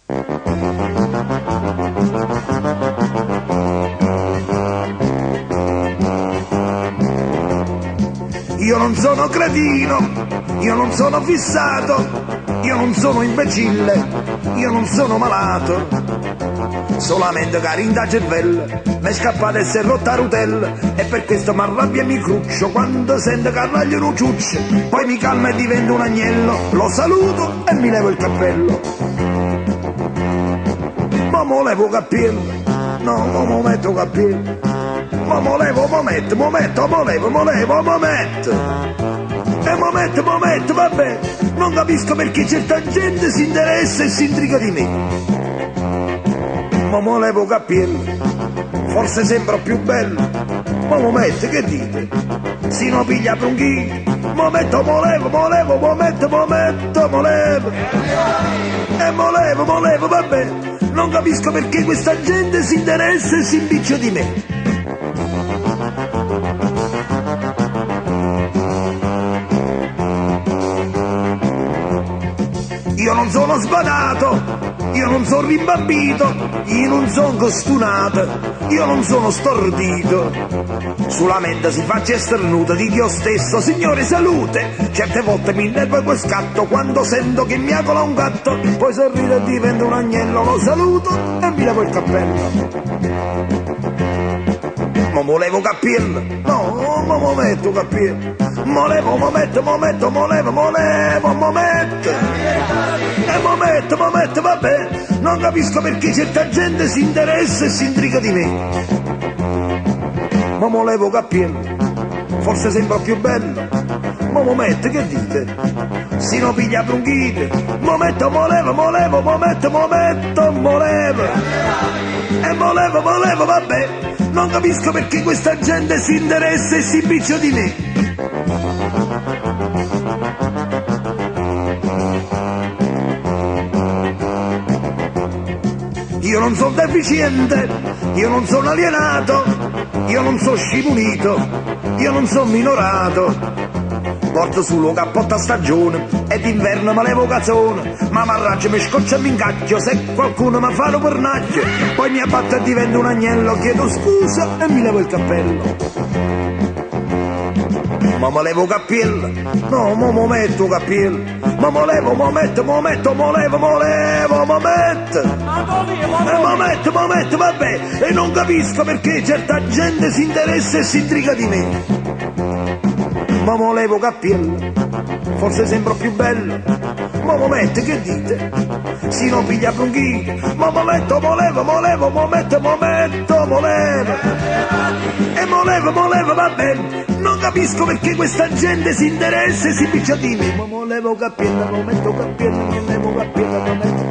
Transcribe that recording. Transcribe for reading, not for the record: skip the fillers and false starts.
Io non sono cretino, io non sono fissato, io non sono imbecille, io non sono malato. Solamente carinda cervello, mi è scappata e si è rotta rutella, e per questo mi arrabbio e mi cruccio quando sento che arraglio un ciuccio. Poi mi calma e divento un agnello, lo saluto e mi levo il cappello. Ma mo levo cappello, no, mo metto cappello. Ma mo levo, mo metto, mo metto, mo levo, mo levo, mo metto. E mo metto, vabbè. Non capisco perché certa gente si interessa e si intriga di me. Ma mo levo cappello, forse sembra più bello. Ma mo metto, che dite? Si no piglia bronchite. Mo metto, mo levo, mo levo, mo metto, mo metto, mo levo. E mo levo, vabbè. Non capisco perché questa gente si interessa e si impiccia di me. Io non sono sbadato, io non sono rimbambito, io non sono costunato, io non sono stordito. Sulla mente si faccia esternuta, dico io stesso, signore salute. Certe volte mi innerva quel scatto quando sento che mi agola un gatto. Poi sorrido e divento un agnello, lo saluto e mi levo il cappello. Mo levo cappello, no, mo metto cappello. Mo levo, mo metto, mo metto, mo levo, mo levo, mo metto. E mo metto, vabbè. Non capisco perché certa gente si interessa e si intriga di me. Mo levo cappello, forse sembra più bello. Mo metto, che dite? Si no piglia bronchite. Mo metto, mo levo, mo levo, mo metto, mo metto, mo levo. E mo levo, vabbè. Non capisco perché questa gente si interessa e si impiccia di me. Io non sono deficiente, io non sono alienato, io non sono scimunito, io non sono minorato. Porto solo cappotto a stagione e d'inverno me levo cazzone, ma m'arraggio, mi scoccio e mi incacchio se qualcuno mi fa un pernacchio. Poi mi abbatto e divento un agnello, chiedo scusa e mi levo il cappello. Ma me levo cappello, no, mo metto cappello. Ma mo levo, mo metto, mo metto, mo levo, mo levo, mo metto. E mo metto, vabbè. E non capisco perché certa gente si interessa e si intriga di me. Ma mo levo cappello, forse sembra più bello. Ma mo metto, che dite? Si no piglia bronchite. Ma mo metto, mo levo, mo levo, mo metto, mo metto, mo levo. E mo levo, va bene. Non capisco perché questa gente si interessa e si piccia di me. Ma mo levo cappello, mo metto cappello, mo levo cappello, mo metto.